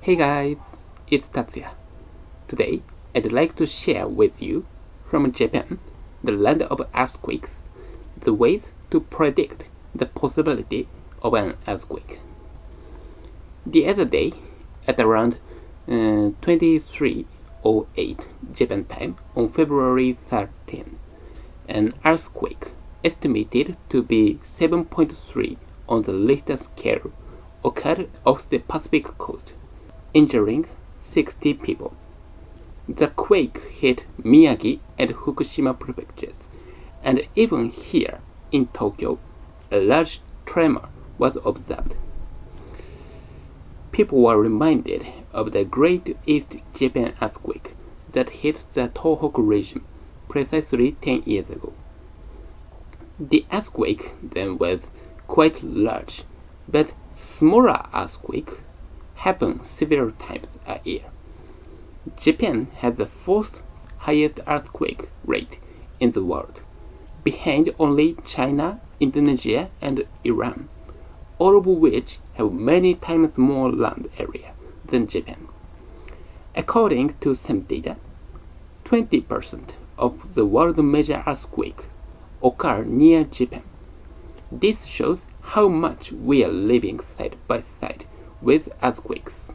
Hey guys, it's Tatsuya. Today, I'd like to share with you from Japan, the land of earthquakes, the ways to predict the possibility of an earthquake. The other day, at around 23:08 Japan time on February 13, an earthquake estimated to be 7.3 on the Richter scale occurred off the Pacific coast, injuring 60 people. The quake hit Miyagi and Fukushima prefectures, and even here in Tokyo, a large tremor was observed. People were reminded of the Great East Japan earthquake that hit the Tohoku region precisely 10 years ago. The earthquake then was quite large, but smaller earthquakes happen several times a year. Japan has the fourth highest earthquake rate in the world, behind only China, Indonesia, and Iran, all of which have many times more land area than Japan. According to some data, 20% of the world's major earthquakes occur near Japan. This shows how much we are living side by side with earthquakes.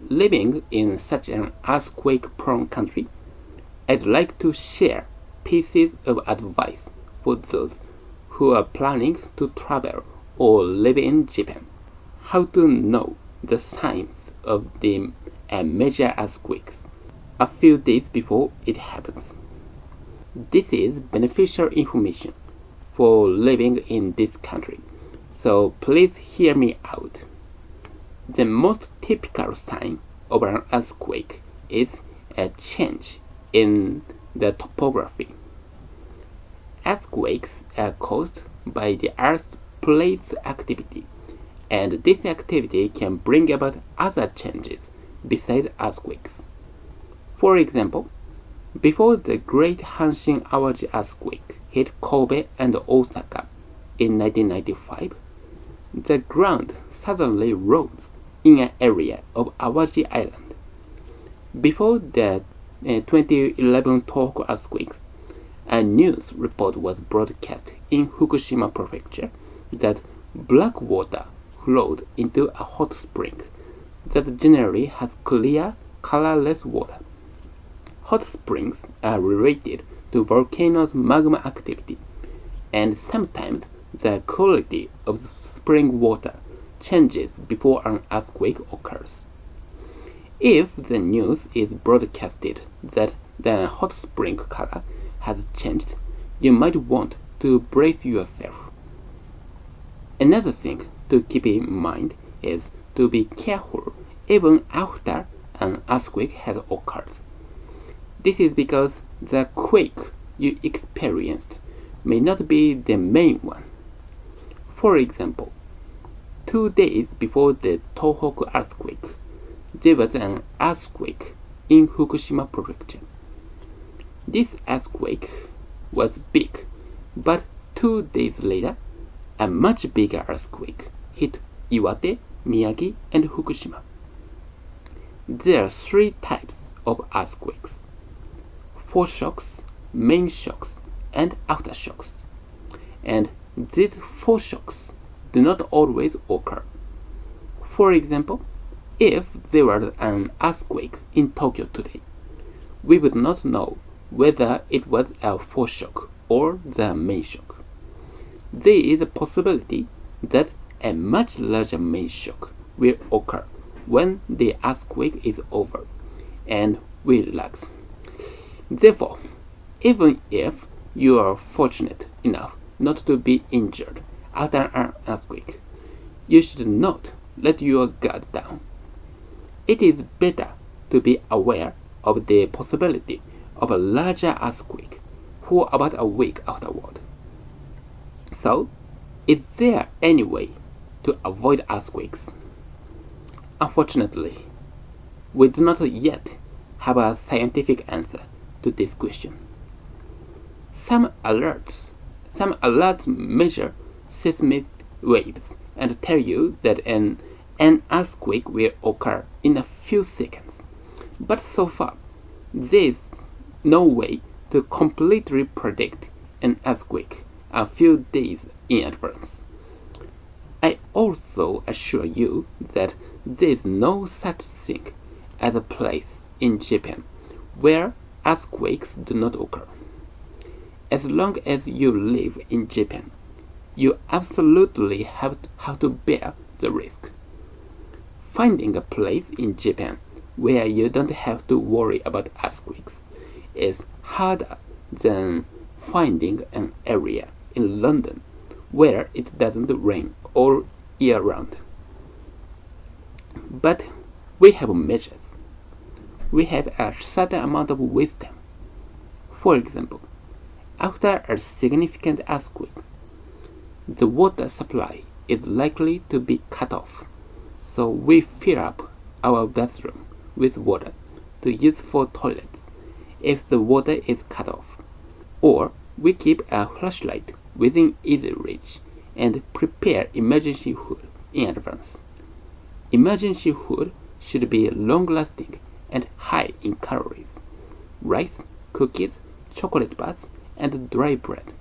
Living in such an earthquake-prone country, I'd like to share pieces of advice for those who are planning to travel or live in Japan. How to know the signs of the major earthquakes a few days before it happens. This is beneficial information for living in this country, so please hear me out. The most typical sign of an earthquake is a change in the topography. Earthquakes are caused by the Earth's plates activity, and this activity can bring about other changes besides earthquakes. For example, before the Great Hanshin Awaji earthquake hit Kobe and Osaka in 1995, the ground suddenly rose in an area of Awaji Island. Before the 2011 Tohoku earthquakes, a news report was broadcast in Fukushima prefecture that black water flowed into a hot spring that generally has clear, colorless water. Hot springs are related to volcanoes' magma activity, and sometimes the quality of spring water changes before an earthquake occurs. If the news is broadcasted that the hot spring color has changed, you might want to brace yourself. Another thing to keep in mind is to be careful even after an earthquake has occurred. This is because the quake you experienced may not be the main one. For example, 2 days before the Tohoku earthquake, there was an earthquake in Fukushima prefecture. This earthquake was big, but 2 days later, a much bigger earthquake hit Iwate, Miyagi, and Fukushima. There are 3 types of earthquakes: foreshocks, main shocks, and aftershocks. And these foreshocks do not always occur. For example, if there were an earthquake in Tokyo today, we would not know whether it was a foreshock or the main shock. There is a possibility that a much larger main shock will occur when the earthquake is over and we relax. Therefore, even if you are fortunate enough not to be injured after an earthquake, you should not let your guard down. It is better to be aware of the possibility of a larger earthquake for about a week afterward. So, is there any way to avoid earthquakes? Unfortunately, we do not yet have a scientific answer to this question. Some alerts measure seismic waves and tell you that an an earthquake will occur in a few seconds. But so far, there's no way to completely predict an earthquake a few days in advance. I also assure you that there's no such thing as a place in Japan where earthquakes do not occur. As long as you live in Japan, you absolutely have to bear the risk. Finding a place in Japan where you don't have to worry about earthquakes is harder than finding an area in London where it doesn't rain all year round. But we have measures. We have a certain amount of wisdom. For example, after a significant earthquake, the water supply is likely to be cut off, so we fill up our bathroom with water to use for toilets if the water is cut off, or we keep a flashlight within easy reach and prepare emergency food in advance. Emergency food should be long-lasting and high in calories: rice, cookies, chocolate bars, and dry bread.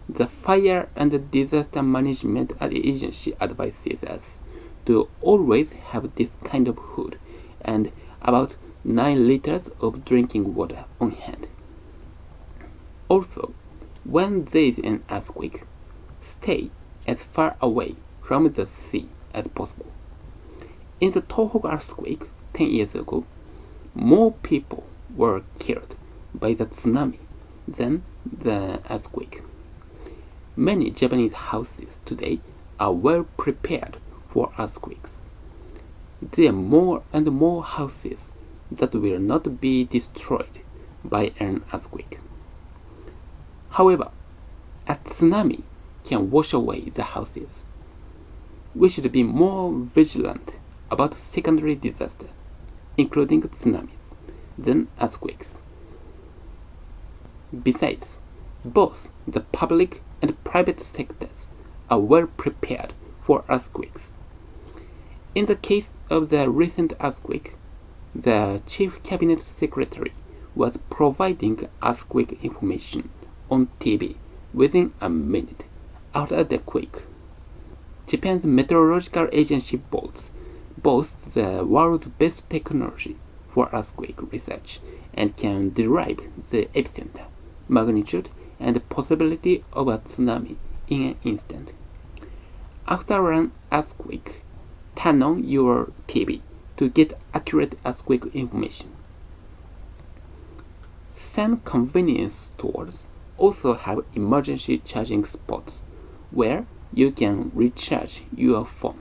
The Fire and Disaster Management Agency advises us to always have this kind of food and about 9 liters of drinking water on hand. Also, when there is an earthquake, stay as far away from the sea as possible. In the Tohoku earthquake 10 years ago, more people were killed by the tsunami than the earthquake. Many Japanese houses today are well prepared for earthquakes. There are more and more houses that will not be destroyed by an earthquake. However, a tsunami can wash away the houses. We should be more vigilant about secondary disasters, including tsunamis, than earthquakes. Besides, both the public and private sectors are well prepared for earthquakes. In the case of the recent earthquake, the Chief Cabinet Secretary was providing earthquake information on TV within a minute after the quake. Japan's meteorological agency boasts the world's best technology for earthquake research and can derive the epicenter, magnitude, and possibility of a tsunami in an instant. After an earthquake, turn on your TV to get accurate earthquake information. Some convenience stores also have emergency charging spots where you can recharge your phone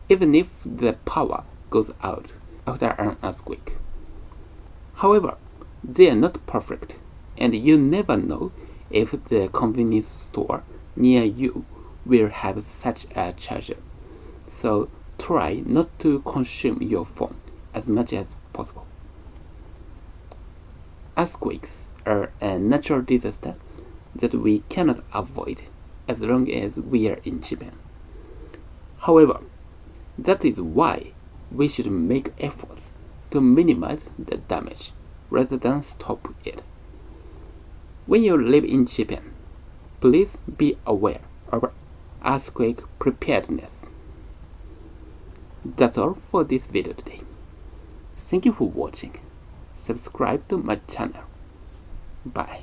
even if the power goes out after an earthquake. However, they are not perfect, and you never know if the convenience store near you will have such a charger. So try not to consume your phone as much as possible. Earthquakes are a natural disaster that we cannot avoid as long as we are in Japan. However, that is why we should make efforts to minimize the damage rather than stop it. When you live in Japan, please be aware of earthquake preparedness. That's all for this video today. Thank you for watching. Subscribe to my channel. Bye.